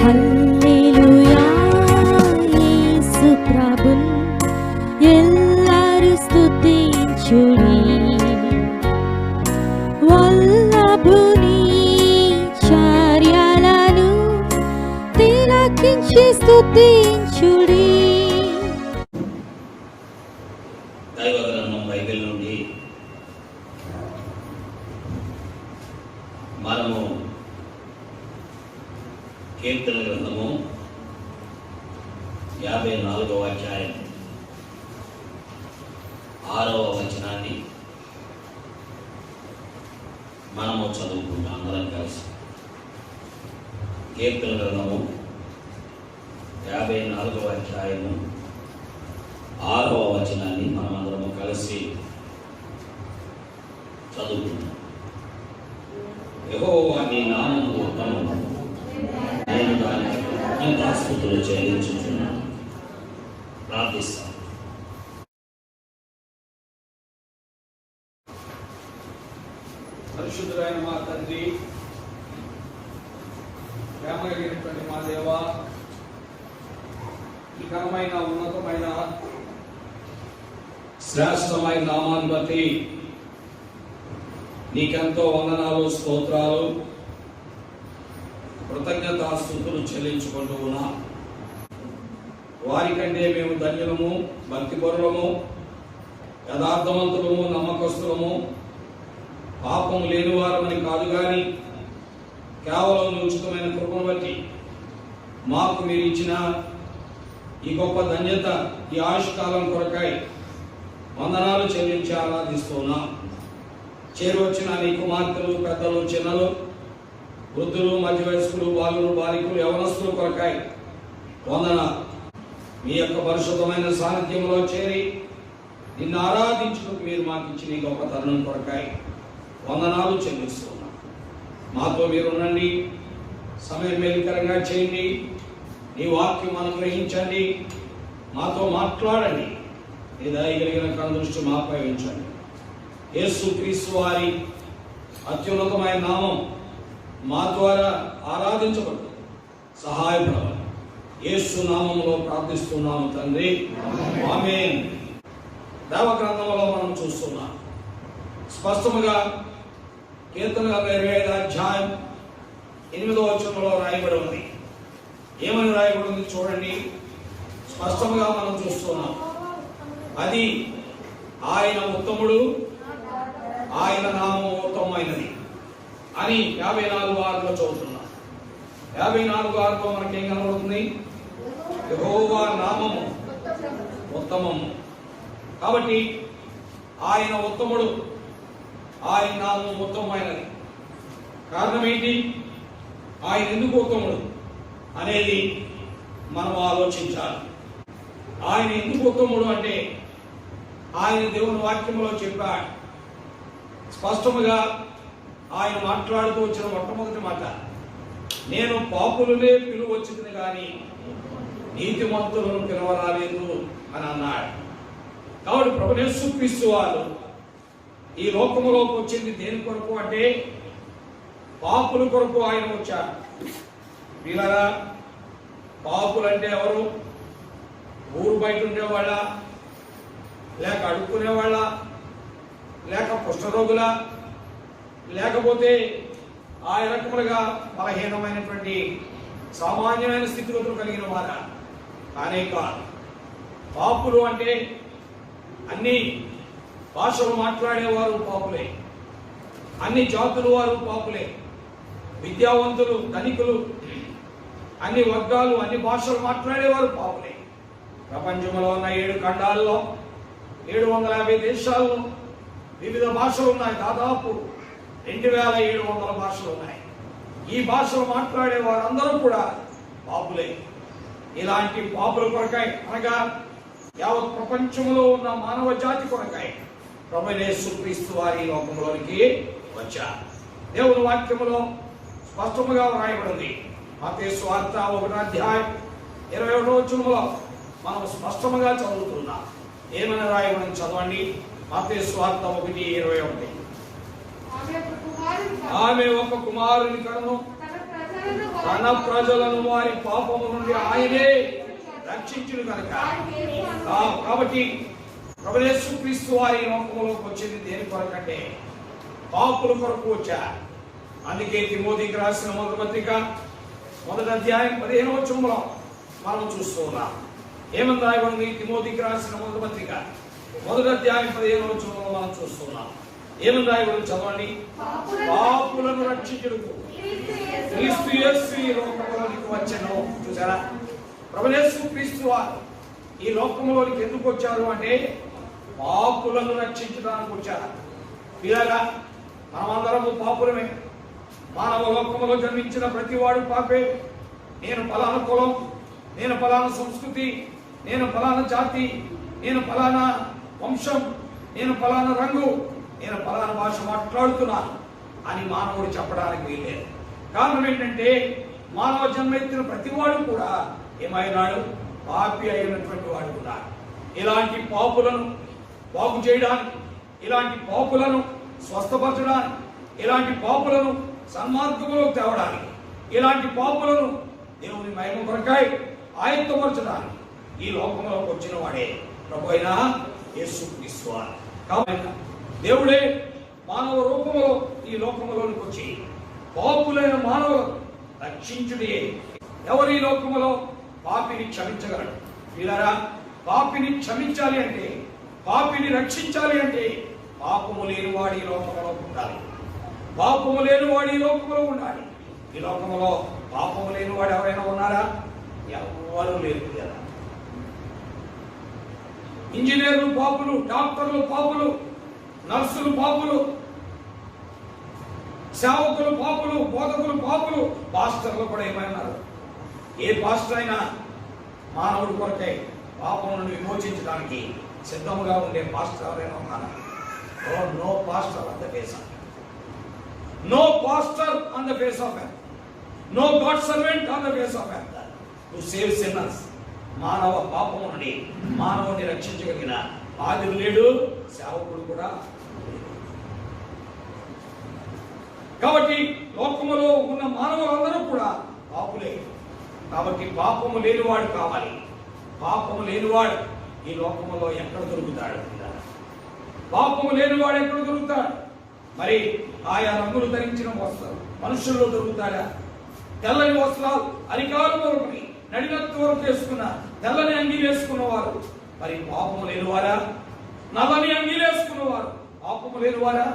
హల్లెలూయా యేసు ప్రభున్ ఎల్లరు స్తుతించుడి వల్లభుని చర్యలను తిలకించి స్తుతించుడి. దైవ గ్రంథం బైబిల్ నుండి మనము కీర్తన గ్రంథము 54వ అధ్యాయం 6వ వచనాన్ని మనము చదువుకుంటాం అందరం కలిసి. కీర్తన గ్రంథము 54వ అధ్యాయము 6వ వచనాన్ని మనమందరము కలిసి చదువుకుంటాం. యెహోవా నీ నామము ఉత్తమము, నేను దానికి కృతజ్ఞతాస్తుతులు చెల్లించుచున్నాను. ప్రార్థిస్తాను. పరిశుద్ధులైన మా తండ్రి, ప్రేమ కలిగినటువంటి మా దేవ, ఈ ఘనమైన ఉన్నతమైన శ్రేష్టమైన నామాన్ని బట్టి నీకెంతో వందనాలు, స్తోత్రాలు, కృతజ్ఞతాస్తుతులు చెల్లించుకుంటూ ఉన్నా. వారికంటే మేము ధన్యులము, భక్తిపరులము, యథార్థవంతులము, నమ్మకస్తులము, పాపము లేని వారమని కాదు కానీ కేవలం ఉచితమైన కృపను బట్టి మాకు మీరు ఇచ్చిన ఈ గొప్ప ధన్యత, ఈ ఆయుష్కాలం కొరకై వందనాలు చెల్లించి ఆరాధిస్తున్నా. చేరువచ్చిన నీ కుమార్తెలు, పెద్దలు, చిన్నలు, వృద్ధులు, మధ్య వయస్కులు, బాలురు, బాలికలు, యవనస్తులు కొరకై వందనాలు. మీ యొక్క పరిశుద్ధమైన సాన్నిధ్యంలో చేరి నిన్ను ఆరాధించుటకు మీరు మాకు ఇచ్చిన ఈ గొప్ప తరుణం కొరకై వందనాలు చెల్లిస్తున్నాం. మాతో మీరు ఉండండి, సమయం మేలుకరంగా చేయండి, నీ వాక్యం అనుగ్రహించండి, మాతో మాట్లాడండి, నీ దయగలిగిన కనుదృష్టి మాపై ఉంచండి. యేసు క్రీస్తు వారి అత్యున్నతమైన నామం మా ద్వారా ఆరాధించబడు సహాయపడవాలి. యేసు నామములో ప్రార్థిస్తున్నాము తండ్రి, ఆమేన్. దేవ గ్రంథంలో మనం చూస్తున్నాం స్పష్టముగా కీర్తన 25వ అధ్యాయం 8వ వచనంలో రాయబడి ఉంది. ఏమని రాయబడి ఉంది చూడండి. స్పష్టంగా మనం చూస్తున్నాం. అది ఆయన ఉత్తముడు, ఆయన నామము ఉత్తమమైనది అని 54:6 చదువుతున్నాం. 54:6 మనకేం కనబడుతుంది? యెహోవా నామము ఉత్తమము. కాబట్టి ఆయన ఉత్తముడు, ఆయన నామం ఉత్తమమైనది. కారణం ఏంటి? ఆయన ఎందుకు ఉత్తముడు అనేది మనం ఆలోచించాలి. ఆయన ఎందుకు ఉత్తముడు అంటే ఆయన దేవుని వాక్యంలో చెప్పాడు. స్పష్టముగా ఆయన మాట్లాడుతూ వచ్చిన మొట్టమొదటి మాట, నేను పాపులనే పిలువచ్చింది కానీ నీతిమంతులను పిలవరాలేదు అని అన్నాడు. కాబట్టి ప్రభువు యేసు క్రీస్తు వారు ఈ లోకములోకి వచ్చింది దేని కొరకు అంటే పాపుల కొరకు ఆయన వచ్చారు. వీళ్ళరా పాపులంటే ఎవరు? ఊరు బయట ఉండేవాళ్ళ, లేక అడుక్కునేవాళ్ళ, లేక కుష్ఠరోగుల, లేకపోతే ఆ రకములుగా బలహీనమైనటువంటి సామాన్యమైన స్థితిగతులు కలిగిన వారా? కానే కాదు. పాపులు అంటే అన్ని భాషలు మాట్లాడేవారు పాపులే, అన్ని జాతుల వారు పాపులే, విద్యావంతులు, ధనికులు, అన్ని వర్గాలు, అన్ని భాషలు మాట్లాడేవారు పాపులే. ప్రపంచంలో ఉన్న 7 ఖండాల్లో 750 దేశాల్లో వివిధ భాషలు ఉన్నాయి. దాదాపు 2700 భాషలు ఉన్నాయి. ఈ భాషలు మాట్లాడే వారందరూ కూడా పాపులే. ఇలాంటి పాపుల కొరకై అనగా యావత్ ప్రపంచంలో ఉన్న మానవ జాతి కొరకై ప్రభువు యేసు క్రీస్తు వారి లోకంలోనికి వచ్చారు. దేవుని వాక్యములో స్పష్టముగా వ్రాయబడింది. మత్తయి సువార్త 1వ అధ్యాయం 21వ వచనంలో మనం స్పష్టముగా చదువుతున్నాం. ఏమని రాయబడింది చదవండి. మత్తయి సువార్త 1:21. ఆమె ఒక కుమారుని కనును, తన ప్రజలను వారి పాపము నుండి ఆయనే రక్షించును కనుక. కాబట్టి ప్రభువు యేసుక్రీస్తు వారి లోకములోకి వచ్చింది దేని కొరకంటే పాపుల కొరకు వచ్చారు. అందుకే తిమోతికి రాసిన మొదటి పత్రిక 1వ అధ్యాయం 15వ వచనంలో మనం చూస్తూ ఉన్నాం. ఏమని రాయబడింది? తిమోతికి రాసిన మొదటి పత్రిక 1వ అధ్యాయం 15వ వచనంలో మనం చూస్తున్నాం. ఏమని రాయబడింది? చదవండి. పాపులను రక్షించుటకు క్రీస్తు యేసు ఈ లోకములోనికి వచ్చెను. చూసారా? ప్రభువు యేసుక్రీస్తు వారు ఈ లోకంలోనికి ఎందుకు వచ్చారు అంటే పాపులను రక్షించడానికి వచ్చారు. ఇలాగా మనమందరము పాపులమే. మానవ లోకంలో జన్మించిన ప్రతి వాడు పాపే. నేను ఫలానా కులం, నేను ఫలానా సంస్కృతి, నేను ఫలానా జాతి, నేను ఫలానా వంశం, నేను ఫలానా రంగు, నేను ఫలానా భాష మాట్లాడుతున్నాను అని మానవుడు చెప్పడానికి వీల్లేదు. కారణం ఏంటంటే మానవ జన్మెత్తిన ప్రతివాడు కూడా ఏమైనాడు? పాపి అయినటువంటి వాడు ఉన్నాడు. ఇలాంటి పాపులను బాగు చేయడానికి, ఇలాంటి పాపులను స్వస్థపరచడానికి, ఇలాంటి పాపులను సన్మార్గంలోకి తేవడానికి, ఇలాంటి పాపులను దేవుని మహిమ కొరకై ఆయత్తపరచడానికి ఈ లోకంలోకి వచ్చిన వాడే ప్రభు అయిన యేసుక్రీస్తు వారు. కాబట్టి దేవుడే మానవ రూపంలో ఈ లోకంలోనికి వచ్చి పాపులైన మానవులను రక్షించుడే. ఎవరి లోకములో పాపిని క్షమించగలడు? వీళ్ళరా, పాపిని క్షమించాలి అంటే, పాపిని రక్షించాలి అంటే పాపము లేని వాడి లోకములో ఉండాలి. పాపము లేని వాడి లోకములో ఉండాలి. ఈ లోకములో పాపము లేని వాడు ఎవరైనా ఉన్నారా? ఎవరు లేరు కదా. ఇంజనీర్లు పాపులు, డాక్టర్లు పాపులు, నర్సులు పాపులు, సేవకులు పాపులు, బోధకులు పాపులు, పాస్టర్లు కూడా ఏమైనారు? ఏ పాస్టర్ అయినా మానవుడి కొరకై పాపం నుండి విమోచించడానికి సిద్ధముగా ఉండే పాస్టర్ ఎవరైనా ఉన్నారా? No pastor on the face of earth. No pastor on the face of earth. No god servant on the face of earth to save sinners. మానవ పాపము నుండి మానవుని రక్షించగలిగిన ఆదిరు లేడు, సేవకుడు కూడా. కాబట్టి లోకములో ఉన్న మానవులందరూ కూడా పాపులే. కాబట్టి పాపము లేనివాడు కావాలి. పాపము లేనివాడు ఈ లోకములో ఎక్కడ దొరుకుతాడు? పాపము లేనివాడు ఎక్కడ దొరుకుతాడు? మరి ఆయా రంగులు ధరించిన వస్త్రాలు మనుషుల్లో దొరుకుతాడా? తెల్లని వస్త్రాలు అరికాలు వరకు నడినత్తు వరకు వేసుకున్న తెల్లని అంగీలు వేసుకున్నవారు మరి పాపము లేనివారా? నల్లని అంగీలు వేసుకున్నవారు పాపము లేనివారా?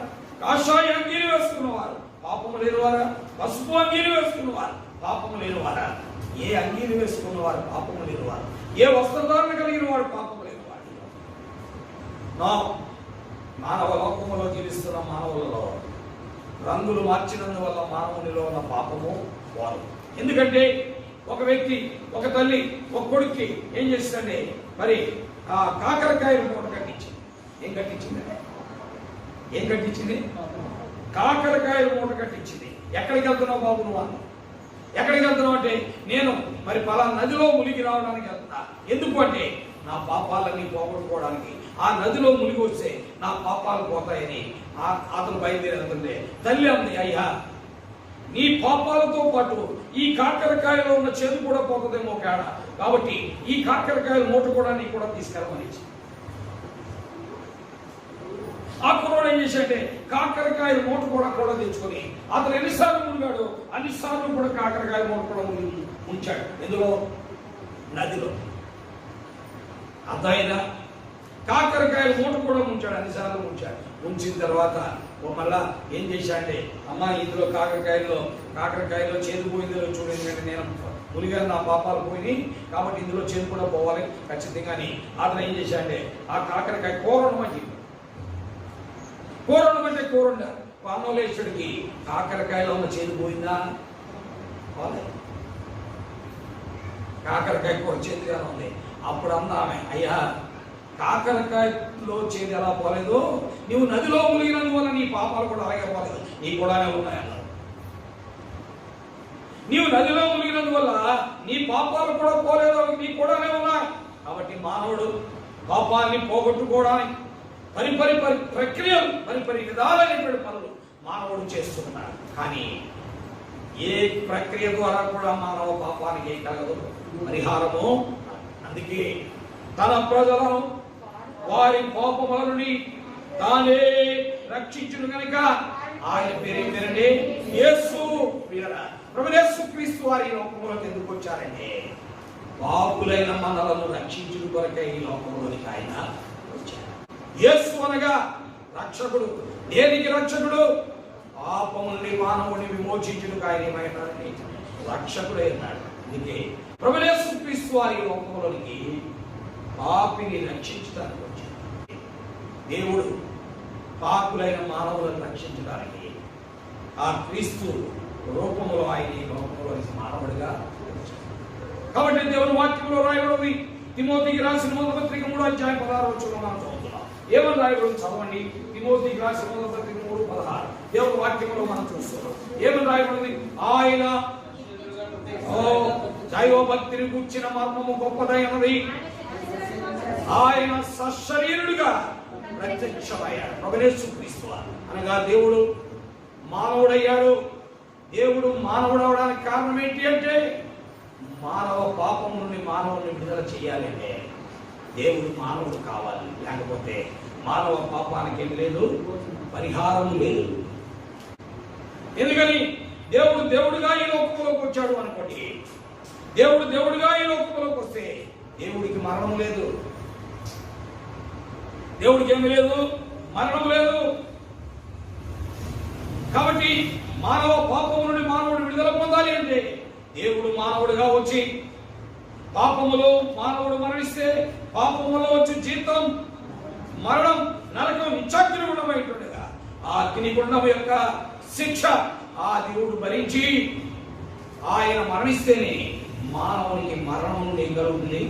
కాషాయ అంగీలు వేసుకున్నవారు పాపము లేనివారా? పసుపు అంగీలు వేసుకున్నవారు పాపము లేనివారా? ఏ అంగీలు వేసుకున్నవారు పాపము లేనివారు? ఏ వస్త్రధారణ కలిగిన వాడు పాపము లేనివాడు? మానవ లోకములో జీవిస్తున్న మానవులలో రంగులు మార్చినందువల్ల మానవునిలో ఉన్న పాపము వారు. ఎందుకంటే ఒక వ్యక్తి, ఒక తల్లి, ఒక కొడుక్కి ఏం చేస్తుందంటే మరి ఆ కాకరకాయలు మూట కట్టించింది. ఏం కట్టించింది? ఏం కట్టించింది? కాకరకాయలు మూట కట్టించింది. ఎక్కడికి వెళ్తున్నావు బాబు నువ్వు? ఎక్కడికి వెళ్తున్నావు అంటే నేను మరి పలానా నదిలో మునిగి రావడానికి వెళ్తున్నా. ఎందుకు అంటే నా పాపాలన్నీ పోగొట్టుకోవడానికి. ఆ నదిలో మునిగి వస్తే నా పాపాలు పోతాయని అతను బయలుదేరుతుంటే తల్లి అంది, అయ్యా నీ పాపాలతో పాటు ఈ కాకరకాయలో ఉన్న చేదు కూడా పోతుందేమో కేడా, కాబట్టి ఈ కాకరకాయలు మూట కూడా నీకు కూడా తీసుకెళ్ళమని. ఆ కుర్రోడు ఏం చేశాడంటే కాకరకాయలు మూట కూడా తెచ్చుకొని అతను ఎన్నిసార్లు మునిగాడు అన్నిసార్లు కూడా కాకరకాయ మూట కూడా ఉంచాడు. ఎందులో? నదిలో. అర్థమైనా? కాకరకాయలు మూట కూడా ఉంచాడు, అన్నిసార్లు ఉంచాడు. ఉంచిన తర్వాత మళ్ళా ఏం చేశాడంటే, అమ్మా ఇందులో కాకరకాయలో చేదు పోయిందో చూడండి, నేను మునిగాను, నా పాపాలు పోయినాయి, కాబట్టి ఇందులో చేదు కూడా పోవాలి ఖచ్చితంగా అని అతను ఏం చేశాడంటే ఆ కాకరకాయ కూరను కూరంటే కూరండా పామోలేశ్వడికి కాకరకాయలో ఉన్న చేదు పోయిందా? కాకరకాయ కూర చేదుగా ఉంది. అప్పుడు అన్నామే, అయ్యా కాకరకాయలో చేదు ఎలా పోలేదు, నువ్వు నదిలో మునిగినందువల్ల నీ పాపాలు కూడా అలాగే పోలేదు, నీ కూడానే ఉన్నాయన్నారు. నీవు నదిలో మునిగినందువల్ల నీ పాపాలు కూడా పోలేదు, నీ కూడానే ఉన్నాయి. కాబట్టి మానవుడు పాపాన్ని పోగొట్టుకోవడానికి పరిపరి విధాలైనటువంటి పనులు మానవుడు చేస్తున్నాడు. కానీ ఏ ప్రక్రియ ద్వారా కూడా మానవ పాపానికి ఏం కలగదు, పరిహారము. అందుకే తన ప్రజలను వారి పాపముల నుండి తానే రక్షించును గనుక ఆయన పేరేంటంటే యేసు. ప్రభు యేసు క్రీస్తు వారి లోకంలోకి ఎందుకు వచ్చారంటే పాపులైన మనలను రక్షించును కొరకే ఈ లోకంలోనికి ఆయన వచ్చారు. యేసు అనగా రక్షకుడు. దేనికి రక్షకుడు? పాపము నుండి మానవుని విమోచించుటకు ఆయన ఏమైనాడని రక్షకుడే అన్నాడు. అందుకే ప్రభు యేసు క్రీస్తు వారి లోకంలోనికి పాపిని రక్షించడానికి వచ్చాడు. దేవుడు పాపులైన మానవులను రక్షించడానికి ఆ క్రీస్తు రూపంలో ఆయన ఈ లోకంలోనికి మానవుడిగా వచ్చాడు. కాబట్టి దేవుని వాక్యంలో రాయబడింది, తిమోతికి రాసిన మొదటి పత్రిక 3:16 మనం చదువుతున్నాం. ఏమని రాయబడింది చదవండి. తిమోతికి రాసిన మొదటి పత్రిక 3:16 దేవుని వాక్యంలో మనం చూస్తున్నాం. ఏమని రాయబడింది? ఆయన దైవభక్తిని కూర్చిన మర్మము గొప్పదైనది, ఆయన సశరీరుడుగా ప్రత్యక్షమయ్యాడు. ప్రభు యేసు క్రీస్తు అనగా దేవుడు మానవుడయ్యాడు. దేవుడు మానవుడు అవడానికి కారణం ఏంటి అంటే మానవ పాపం నుండి మానవుని విడుదల చేయాలంటే దేవుడు మానవుడు కావాలి. లేకపోతే మానవ పాపానికి ఏమి లేదు, పరిహారం లేదు. ఎందుకని దేవుడు దేవుడుగా ఈ లోకంలోకి వచ్చాడు అనుకోండి. దేవుడు దేవుడుగా ఈ లోకంలోకి వస్తే దేవుడికి మరణం లేదు, దేవుడికి ఏమి లేదు, మరణం లేదు. కాబట్టి మానవ పాపము నుండి మానవుడు విడుదల పొందాలి అంటే దేవుడు మానవుడిగా వచ్చి పాపములో మానవుడు మరణిస్తే పాపములో వచ్చి జీతం మరణం, నరకం, నిత్యాగ్నిగుండమైంటుండగా ఆ అగ్నిగుండం యొక్క శిక్ష ఆ దేవుడు భరించి ఆయన మరణిస్తేనే మానవునికి మరణం నుండి ఏం కలుగుతుంది,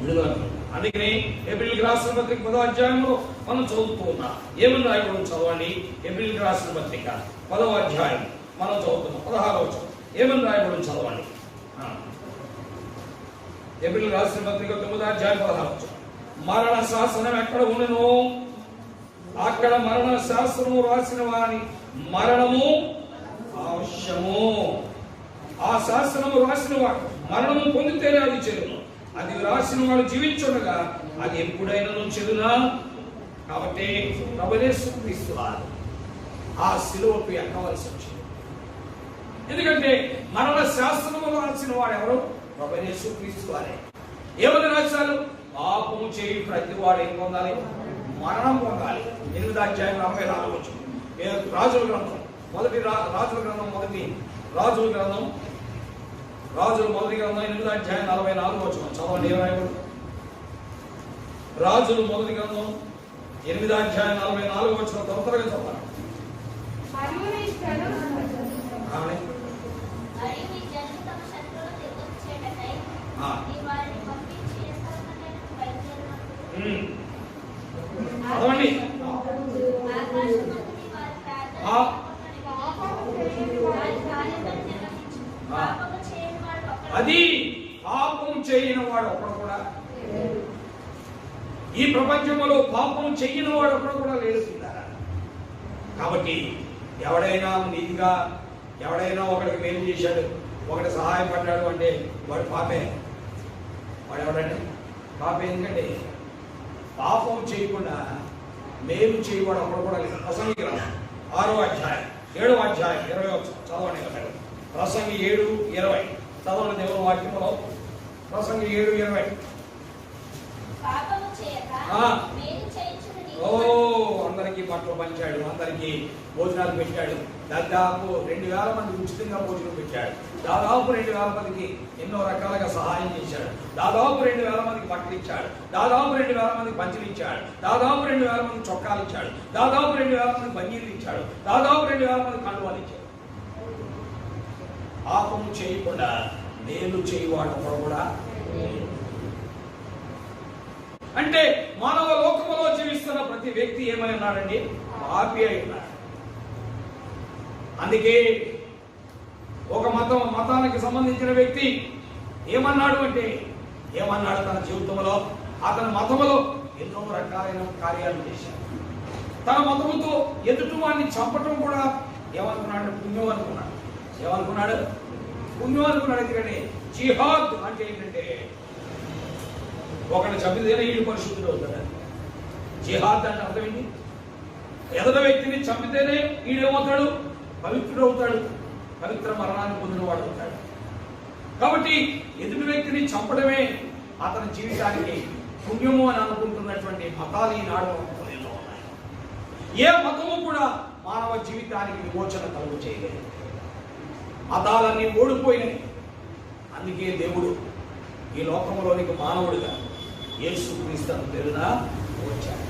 విడుదల. అందుకని హెబ్రీయులకు రాసిన పత్రిక 10వ అధ్యాయంలో మనం చదువుతూ ఉన్నాం. ఏమని రాయబడింది చదవండి. హెబ్రీయులకు రాసిన పత్రిక 10వ అధ్యాయం మనం చదువుతున్నాం. 16వ వచనం ఏమని రాయబడింది చదవండి. హెబ్రీయులకు రాసిన పత్రిక 9వ అధ్యాయం 16వ వచనం. మరణ శాసనం ఎక్కడ ఉండెనో అక్కడ మరణ శాసనము రాసిన వాని మరణము అవశ్యము. ఆ శాసనము రాసిన వాడు మరణము పొందితేనే అది చెల్లును. అది రాసిన వాడు జీవించుండగా అది ఎప్పుడైనా చెల్లునా. కాబట్టి ప్రభు యేసు క్రీస్తు ఆ శిలువకు ఎక్కవలసి వచ్చింది. ఎందుకంటే మరణ శాస్త్రము రాసిన వాడు ఎవరు? ప్రభు యేసు క్రీస్తు వారే. ఏమని రాశారు? పాపము చేయి ప్రతి వాడు ఏం పొందాలి, మరణం పొందాలి. 8వ అధ్యాయం 44 వచనం. రాజుల గ్రంథం మొదటి రాజుల గ్రంథం 8వ అధ్యాయం 44 వచనం చదవండి. ఏమైనా రాజులు మొదటి గ్రంథం 8వ అధ్యాయం 44 వచనం తొందరగా చదవాలి. చదవండి. అది పాపం చేయని వాడు ఒకడు కూడా, ఈ ప్రపంచంలో పాపం చేయని వాడు ఒకడు కూడా లేదు. కాబట్టి ఎవడైనా నీతిగా ఎవడైనా ఒకడికి మేలు చేశాడు, ఒకటి సహాయపడ్డాడు అంటే వాడు పాపే. వాడు ఎవడంటే పాపే. ఎందుకంటే పాపం చేయకుండా మేలు చేయవాడు ఒకడు కూడా లేదు. ప్రసంగి గ్రంథం 6వ అధ్యాయం 7వ అధ్యాయం 20 చదవండి. ప్రసంగి 7:20 చదవండి. దేవుని వాక్యంలో ప్రసంగి 7:20. అందరికీ బట్టలు పంచాడు, అందరికీ భోజనాలు పెట్టాడు. దాదాపు 2000 మంది ఉచితంగా భోజనం పెట్టాడు. దాదాపు 2000 మందికి ఎన్నో రకాలుగా సహాయం చేశాడు. దాదాపు 2000 మందికి బట్టలు ఇచ్చాడు. దాదాపు 2000 మందికి పంచులు ఇచ్చాడు. దాదాపు 2000 మందికి చొక్కాలు ఇచ్చాడు. దాదాపు 2000 మందికి బంగీలు ఇచ్చాడు. దాదాపు 2000 మందికి కండువాలు ఇచ్చాడు. పాపము చేయకుండా మేలు చేయవాడు కూడా. అంటే మానవ లోకములో జీవిస్తున్న ప్రతి వ్యక్తి ఏమై ఉన్నాడండి, పాపి అయి ఉన్నాడు. అందుకే ఒక మతానికి సంబంధించిన వ్యక్తి ఏమన్నాడు అంటే తన జీవితంలో అతని మతములో ఎన్నో రకాలైన కార్యాలు చేశాడు. తన మతముతో ఎదుటి వాడిని చంపటం కూడా ఏమనుకున్నాడు, పుణ్యం అనుకున్నాడు. ఏమనుకున్నాడు? పుణ్యం అనుకున్నాడు. ఎందుకంటే జిహాద్ అంటే ఏంటంటే ఒకరిని చంపితేనే వీడు పరిశుద్ధుడు అవుతాడు. జిహాద్ అంటే అర్థం ఏంటి? ఎదట వ్యక్తిని చంపితేనే వీడేమవుతాడు? పవిత్రుడు అవుతాడు, పవిత్ర మరణాన్ని పొందిన వాడు అవుతాడు. కాబట్టి ఎదుటి వ్యక్తిని చంపడమే అతని జీవితానికి పుణ్యము అని అనుకుంటున్నటువంటి మతాలు ఈనాడు ఎన్నో ఉన్నాయి. ఏ మతము కూడా మానవ జీవితానికి విమోచన కలుగు చేయలేదు. మతాలన్నీ ఓడిపోయినాయి. అందుకే దేవుడు ఈ లోకంలోనికి మానవుడిగా యేసుక్రీస్తును పేరున వచ్చాడు.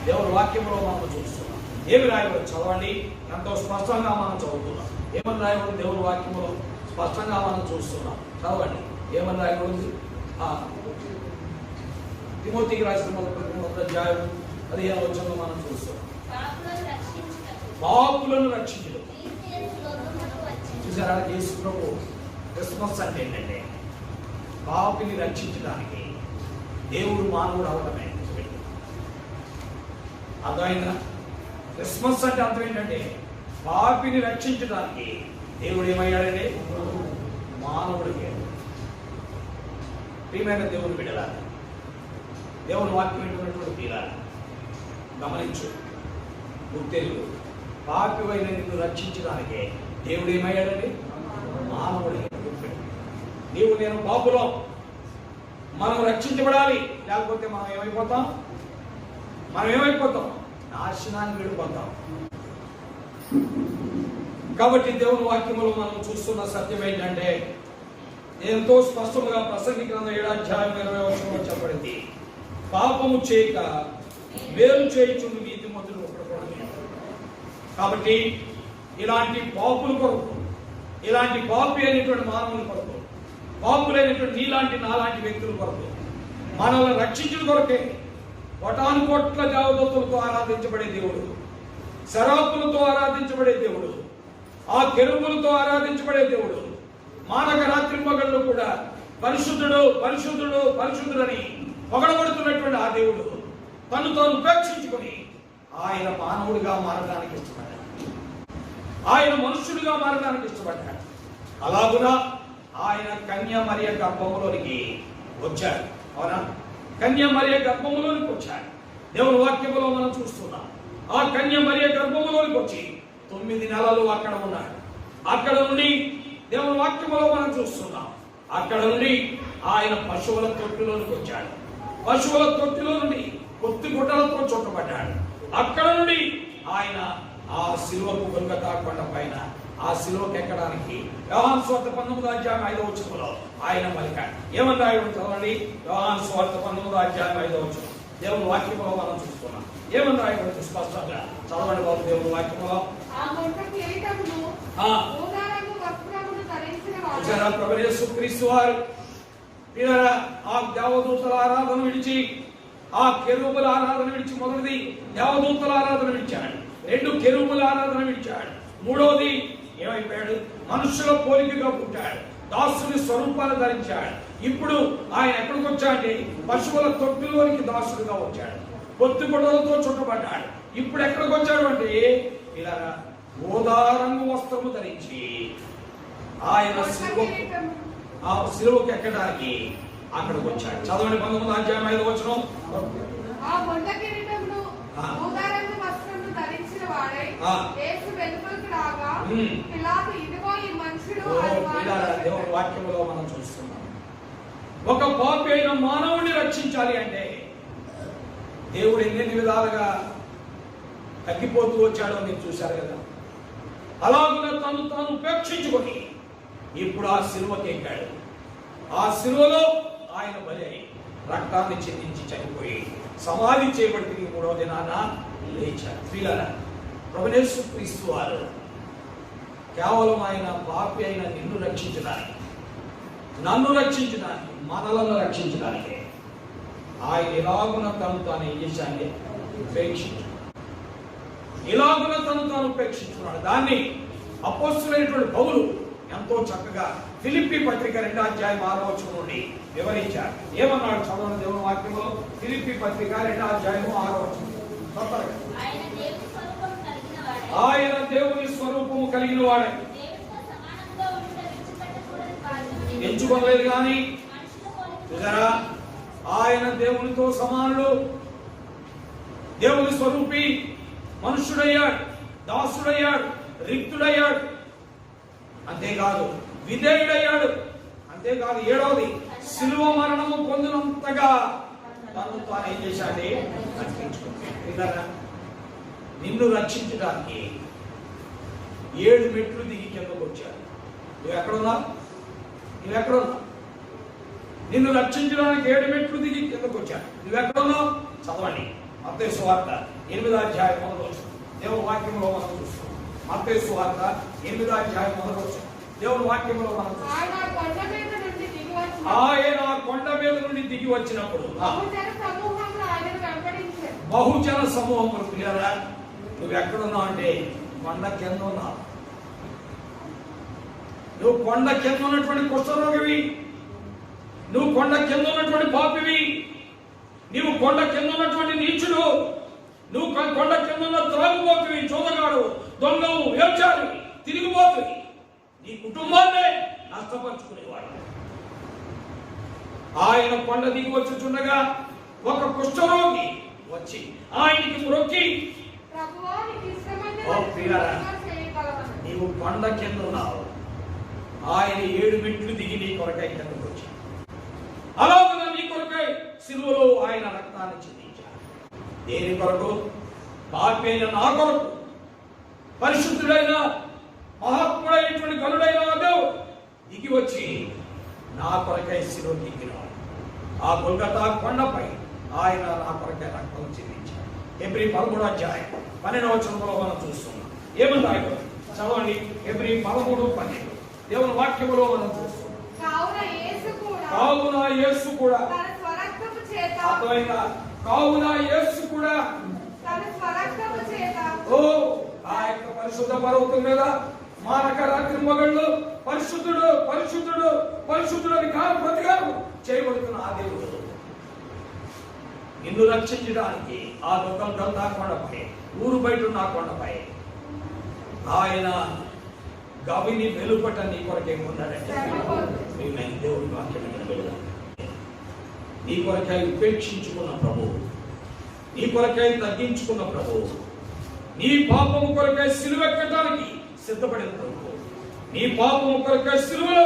దేవుని వాక్యంలో మనం చూస్తున్నాం. ఏమి రాయబడి చదవండి, ఎంతో స్పష్టంగా మనం చదువుతున్నాం. ఏమని రాయబడి దేవుని వాక్యంలో స్పష్టంగా మనం చూస్తున్నాం. చదవండి, ఏమని రాయబడింది? తిమోతికి రాసిన 1 అధ్యాయం 15వ వచనంలో మనం చూస్తున్నాం. పాపులను రక్షించడం. చూసారా? యేసు ప్రభు క్రిస్మస్ అంటే ఏంటంటే పాపిని రక్షించడానికి దేవుడు మానవుడు అవడమే. అర్థమైందా? క్రిస్మస్ అంటే అర్థం ఏంటంటే పాపిని రక్షించడానికి దేవుడు ఏమయ్యాడంటే మానవుడికి. ప్రియమైన దేవుని బిడ్డలా, దేవుని వాక్యం వింటున్నటువంటి పిల్లల గమనించు, గుర్తెరుగు. పాపివైన నిన్ను రక్షించడానికే దేవుడు ఏమయ్యాడండి? మానవుడికి. నీవు నేను పాపులం, మనం రక్షించబడాలి. లేకపోతే మనం ఏమైపోతాం? నాశనానికి వెళ్ళిపోతాం. కాబట్టి దేవుని వాక్యములో మనం చూస్తున్న సత్యం ఏంటంటే ఎంతో స్పష్టంగా ప్రసంగి గ్రంథం 7వ అధ్యాయం 20వ వచనంలో చెప్పబడింది, పాపము చేయక మేలు చేయుచుండు నీతిమంతుడు ఒకడు కూడా లేడు. కాబట్టి ఇలాంటి పాపుల కొరకు, ఇలాంటి పాపి అయినటువంటి మానవుల కొరకు, పాపులైనటువంటి నీలాంటి నాలాంటి వ్యక్తుల కొరకు, మనల్ని రక్షించిన కొరకే కోటాను కోట్ల దేవదూతలతో ఆరాధించబడే దేవుడు, శరాపులతో ఆరాధించబడే దేవుడు, ఆ కెరూబులతో ఆరాధించబడే దేవుడు, మానక రాత్రి మగళ్ళు కూడా పరిశుద్ధుడు పరిశుద్ధుడు పరిశుద్ధుడని పొగడబడుతున్నటువంటి ఆ దేవుడు తను తాను ఉపేక్షించుకొని ఆయన మానవుడిగా మారడానికి ఇష్టపడ్డాడు. ఆయన మనుష్యుడిగా మారడానికి ఇష్టపడ్డాడు. అలాగున ఆయన కన్య మరియ గర్భంలోనికి వచ్చాడు. అవునా? కన్య మరియ గర్భంలోనికి వచ్చాడు. దేవుని వాక్యములో మనం చూస్తున్నాం. ఆ కన్య మరియ గర్భంలోనికి వచ్చి 9 నెలలు అక్కడ ఉన్నాడు. అక్కడ నుండి దేవుని వాక్యములో మనం చూస్తున్నాం. అక్కడ నుండి ఆయన పశువుల తొట్టిలోనికి వచ్చాడు. పశువుల తొట్టిలో నుండి కొత్తి గుడ్డలతో చుట్టబడ్డాడు. అక్కడ నుండి ఆయన ఆ శిలువకు గొల్గొతా కొండ పైన ఆ శిలువకు ఎక్కడానికి యోహాను సువార్త 19వ అధ్యాయం 5వ వచనంలో ఆయన పలికాడు. ఏమని రాయడం చదవండి. యోహాను సువార్త 19వ అధ్యాయం 5వ వచనం దేవుని వాక్యములో మనం చూస్తున్నాం. ఏమని రాయబడింది స్పష్టంగా చదవండి బాబు. దేవుని వాక్యములో ప్రభు యేసుక్రీస్తు వారు ఆ దేవదూతల ఆరాధన విడిచి, ఆ కెరూబుల ఆరాధన విడిచి, మొదటిది దేవదూతల ఆరాధన విడిచాడు, 2 కెరూబుల ఆరాధన విడిచాడు, 3వది ఏమైపోయాడు? మనుషుల పోలికగా పుట్టాడు, దాసుని స్వరూపాన్ని ధరించాడు. ఇప్పుడు ఆయన ఎక్కడికి వచ్చాడంటే పశువుల తొట్టిలోనికి దాసుడుగా వచ్చాడు. పొత్తి గొడవలతో చుట్టబడ్డాడు. ఇప్పుడు ఎక్కడికి వచ్చాడు అంటే ఇలా ఊదా రంగు వస్త్రము ధరించి ఆయన శిలువకు ఎక్కడానికి అక్కడికి వచ్చాడు. చదవండి 19వ అధ్యాయం 5వ వచనం. దేవుని వాక్యంలో మనం చూస్తున్నాం. ఒక పాపి అయిన మానవుడిని రక్షించాలి అంటే దేవుడు ఎన్ని విధాలుగా తగ్గిపోతూ వచ్చాడో మీరు చూశారు కదా. అలాగే తను తాను ఉపేక్షించుకొని ఇప్పుడు ఆ శిలువకి ఎక్కాడు. ఆ శిలువలో ఆయన బలి రక్తాన్ని చెందించి చనిపోయి సమాధి చేయబడి 3వ దినాన లేచాడు. ప్రియులారా, ప్రభువు యేసుక్రీస్తు వారు కేవలం ఆయన పాపి అయిన నిన్ను రక్షించడానికి, నన్ను రక్షించడానికి, మనలను రక్షించడానికి ఆయన ఎలాగున తను తాను ఏం చేశాడే ఉపేక్షించాడు. ఇలాగున తను తాను ఉపేక్షించున్నాడు. దాన్ని అపోస్తలుడైనటువంటి పౌలు ఎంతో చక్కగా ఫిలిప్పీ పత్రిక 2వ అధ్యాయం 6వ వచనం నుండి వివరించారు. ఏమన్నాడు చదవని దేవుని వాక్యంలో. ఫిలిప్పీ పత్రిక 2వ అధ్యాయం 6వ వచనం. ఆయన దేవుని స్వరూపము కలిగిన వాడే, ఎంచుకోలేదు కానీ చూసారా, ఆయన దేవునితో సమానుడు, దేవుని స్వరూపి, మనుష్యుడయ్యాడు, దాసుడయ్యాడు, రిక్తుడయ్యాడు, అంతేకాదు విధేయుడయ్యాడు, అంతేకాదు 7వది శిలువ మరణము పొందినంతగా తను తాను ఏం చేశాడే అర్పించుకున్నాడు. నిన్ను రక్షించడానికి 7 మెట్లు దిగి కిందకు వచ్చాడు. నువ్వు ఎక్కడున్నా? నిన్ను రక్షించడానికి 7 మెట్లు దిగి కిందకు వచ్చాడు. నువ్వెక్కడున్నావు? చదవండి. మత్తయి సువార్త 8వ అధ్యాయం 1వ వచనం దేవుని వాక్యంలో మనం చూస్తాం. మత్తయి సువార్త 8వ అధ్యాయం 1వ వచనం దేవుని వాక్యంలో మనం చూస్తాం. ఆయన కొండ మీద నుండి దిగి వచ్చినప్పుడు బహుజన సమూహములు పిల్లరా, నువ్వు ఎక్కడున్నావు అంటే కొండ కింద ఉన్నావు. నువ్వు కొండ కింద ఉన్నటువంటి కుష్ఠరోగివి, నువ్వు కొండ కింద ఉన్నటువంటి పాపివి, నువ్వు కొండ కింద ఉన్నటువంటి నీచుడు, నువ్వు కొండ కింద ఉన్న త్రాగుబోతువి, చూదగాడు, దొంగవు, వ్యభిచారి, తిరిగిపోతువి, నీ కుటుంబాన్నే నష్టపరుచుకునేవాడు. ఆయన కొండ దిగి వచ్చుచుండగా ఒక కుష్ఠరోగి వచ్చి ఆయనకి మొక్కి, నీవు కొండ కింద ఉన్నావు, ఆయన 7 మెట్లు దిగి నీ కొరకై కిందకు వచ్చి, అలాగే నీ కొరకై సిలువలో ఆయన రక్తాన్ని చిందించాడు. దేని కొరకు? పాపి అయిన నా కొరకు, పరిశుద్ధుడైన మహాత్ముడైనటువంటి గనుడైన దేవుడు దిగి వచ్చి నా కొరకై సిలువ దిగినాడు. ఆ గొల్గొతా కొండపై ఆయన నా కొరకై రక్తం చిందించాడు. హెబ్రీ 13వ అధ్యాయం 12వ వచనంలో మనం చూస్తున్నాం. ఏమని రాయబడి చదవండి. హెబ్రీ 13:12 దేవుని వాక్యములో మనం చూస్తున్నాం. కావున యేసు కూడా కావున యేసు కూడా ఆ యొక్క పరిశుద్ధ పర్వతం మీద మానక రాత్రి మగళ్ళు పరిశుద్ధుడు పరిశుద్ధుడు పరిశుద్ధుడు అని ప్రతిగారు చేయబడుతున్న ఆ దేవుడు నిన్ను రక్షించడానికి ఆ గొల్గొతా కొండపై, ఊరు బయట ఉన్న కొండపై ఆయన గవిని వెలుపట నీ కొరకే ఉన్నాడంటే దేవుడి వాక్యం నీ కొరకై ఉపేక్షించుకున్న ప్రభు, నీ కొరకై తగ్గించుకున్న ప్రభు, నీ పాపము కొరకై సిలువెక్కడానికి సిద్ధపడిన ప్రభు, నీ పాపము కొరకై సిలువలో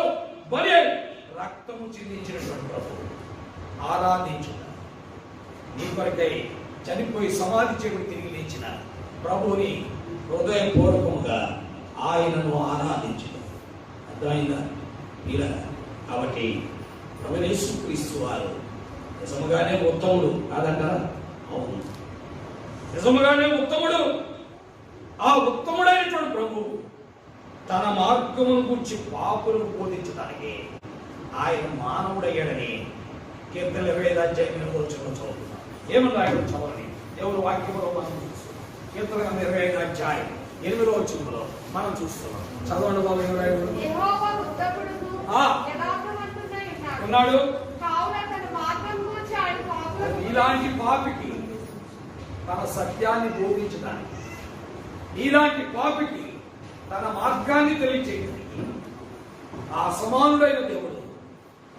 బలి రక్తము చిందించినటువంటి ప్రభు ఆరాధించు. నీ కొరకై చనిపోయి సమాధి చేయబడి తిరిగి లేచిన ప్రభుని హృదయపూర్వకముగా ఆయనను ఆరాధించు. అర్థమైందా? ఇలా కాబట్టి ప్రభువైన యేసుక్రీస్తు వారు నిజముగానే ఉత్తముడు కాదంటారా? అవును, నిజముగానే ఉత్తముడు. ఆ ఉత్తముడైనటువంటి ప్రభు తన మార్గమును గురించి పాపులకు బోధించడానికి ఆయన మానవుడయ్యాడని కీర్తన 25వ అధ్యాయం 8వ వచనంలో చదువుతున్నాం. ఏమని రాయడం చదవండి. దేవుని వాక్యంలో మనం చూస్తున్నాం. కీర్తన 25వ అధ్యాయం 8వ వచనంలో మనం చూస్తున్నాం. చదవండి బాబు. ఉన్నాడు. ఇలాంటి పాపికి తన సత్యాన్ని బోధించడానికి, ఇలాంటి పాపికి తన మార్గాన్ని తెలియచేయడానికి ఆ సమానుడైన దేవుడు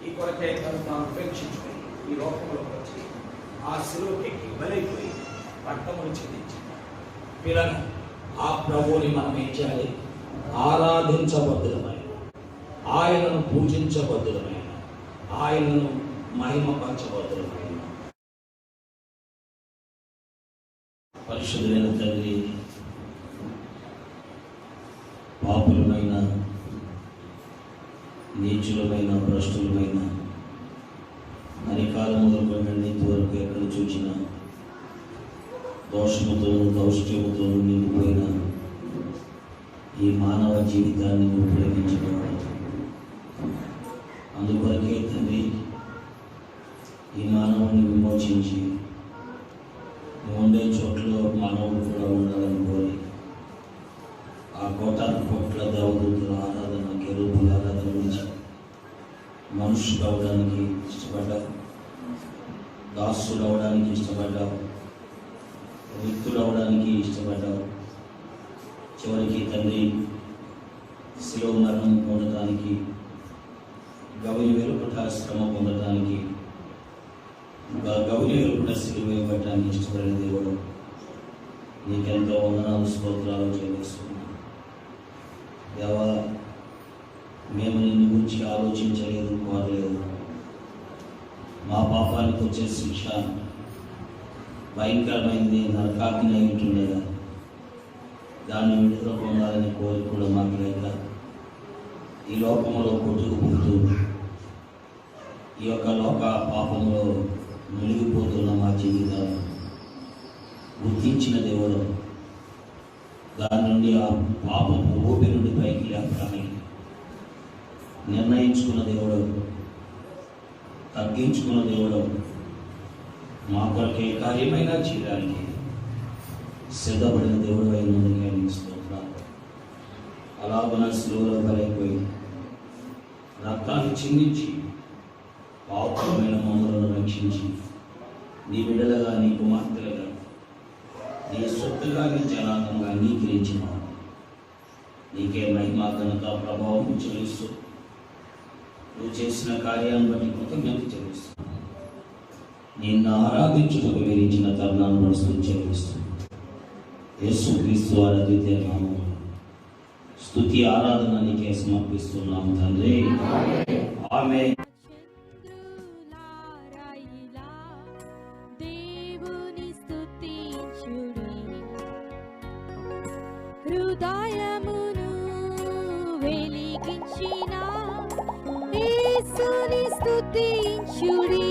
ఈ కొరకై తను తాను ఉపేక్షించుకుని ఈ లోకంలోకి వచ్చి ఆ శిలువకెక్కి బలైపోయి రక్తమును చిందించింది. పిల్లలు, ఆ ప్రభువుని మనం ఏం చేయాలి? ఆరాధించబద్దులమైన, ఆయనను పూజించబద్దులమైన, ఆయనను మహిమపరచబద్దులమైన. పరిశుద్ధులైన తండ్రి, పాపులమైన, నీచులమైన, భ్రష్టులమైన, అధికారం మొదలుకొని నీతి వరకు ఎక్కడ చూచిన దోషముతో దౌష్ట్యముతో నిండిపోయిన ఈ మానవ జీవితాన్ని నువ్వు ప్రేమించినవాడు. అందుకొరకే తండ్రి ఈ మానవుని విమోచించి ఉండే చోట్ల మానవుడు కూడా ఉండాలని కోరి ఆ కోటాను కోట్ల దేవదూతుల ఆరాధన, కెరూబుల ఆరాధన గురించి మనుషుడు అవడానికి ఇష్టపడ్డావు, దాసుడు అవడానికి ఇష్టపడ్డావు, వ్యక్తులు అవడానికి ఇష్టపడ్డావు. చివరికి తండ్రి శిలువ మరణం పొందడానికి గౌరి వెలుపట శ్రమ పొందటానికి, గౌరి వెలుపట సిలువ ఇవ్వటానికి ఇష్టపడిన దేవుడు, నీకెంతో వందనాలు స్తోత్రాలు చెల్లిస్తున్నాను. దేవా, మేము నిన్ను గురించి ఆలోచించలేదు, కోరలేదు. మా పాపానికి వచ్చే శిక్ష భయంకరమైంది, నరకాగ్ని అయి ఉంటుండగా దాన్ని విడుదల పొందాలని కోరిక కూడా మాకు లేక ఈ లోకంలో కొట్టుకుపోతూ ఈ యొక్క లోక పాపంలో మునిగిపోతున్న మా జీవితాలు గుర్తించిన దేవుడు, దాని నుండి ఆ పాపపు ఊపి నుండి పైకి లేపడానికి నిర్ణయించుకున్న దేవుడు, తగ్గించుకున్న దేవుడు, మా కొరకే కార్యమైనా చేయడానికి సిద్ధపడిన దేవుడు అయినందుకే నీకు స్తోత్రాలు. అలాగన శిలువలో బలైపోయి రక్తాన్ని చిందించి పాపమైన మమ్మలను రక్షించి నీ బిడ్డలుగా, నీ కుమార్తెలుగా, నీ సొత్తుగా, నీ జనాంగంగా అంగీకరించిన నీకే మహిమ, ఘనత, ప్రభావం చెల్లిస్తూ నువ్వు చేసిన కార్యాన్ని బట్టి కృతజ్ఞత చెల్లిస్తూ నిన్ను ఆరాధించుటకు విరించిన తరుణాన్ని మనసు చెల్లిస్తూ యేసుక్రీస్తు వారి అద్వితీయ నామములో స్తుతి ఆరాధన నీకే సమర్పిస్తున్నాము తండ్రి. ఆమేన్. చంద్రులారాయిలా దేవుని స్తుతించుడి, హృదయమును వెలిగించిన యేసుని స్తుతించుడి.